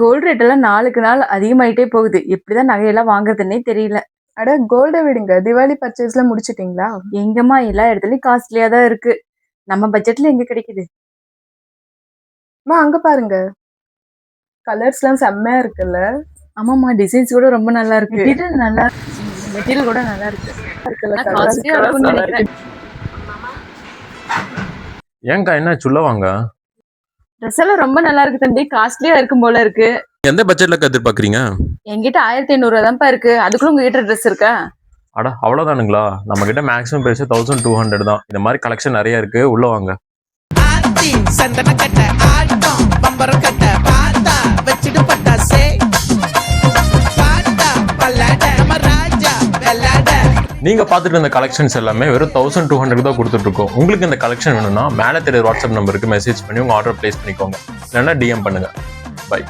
Gold rate எல்லாம் நாளுக்கு நாள் அதிகமாயிட்டே போகுது. எப்படிதான் நகையெல்லாம் வாங்குறதுன்னே தெரியல. அட கோல்ட விடுங்க. திவாலி பர்ச்சேஸ்லாம் முடிச்சிட்டீங்களா? எங்கம்மா எல்லா இடத்துலயும் காஸ்ட்லியா தான் இருக்கு. நம்ம பட்ஜெட்ல எங்க கிடைக்குது? அங்க பாருங்க. கலர்ஸ்லாம் செம்மையா இருக்குல்ல? ஆமாம்மா, டிசைன்ஸ் கூட ரொம்ப நல்லா இருக்கு. மெட்டீரியல் கூட நல்லா இருக்கு. ஆனா காஸ்ட்லியா இருக்கும்னு நினைக்கிறேன். ஏங்கா என்ன சொல்லுவாங்க? ட்ரெஸ் எல்லாம் ரொம்ப நல்லா இருக்கு தம்பி. காஸ்ட்லியா இருக்கும் போல இருக்கு. எந்த பட்ஜெட்ல எதிர்பார்க்குறீங்க? என்கிட்ட 1500 தான்ப்பா இருக்கு. அதுக்குள்ள உங்ககிட்ட ட்ரெஸ் இருக்கா? அட அவ்வளோதானுங்களா? நம்ம கிட்ட மேக்ஸிமம் பிரைஸ் 1200 தான். இந்த மாதிரி கலெக்ஷன் நிறைய இருக்கு, உள்ள வாங்க. நீங்க பார்த்துட்டு இருந்த கலெக்ஷன்ஸ் எல்லாமே வெறும் 1200 தான் கொடுத்துட்டு இருக்கோம். உங்களுக்கு இந்த கலெக்ஷன் வேணும்னா மேலே தெரியுற வாட்ஸ்அப் நம்பருக்கு மெசேஜ் பண்ணி உங்க ஆர்டர் பிளேஸ் பண்ணிக்கோங்க. இல்லைன்னா டிஎம் பண்ணுங்க. பை.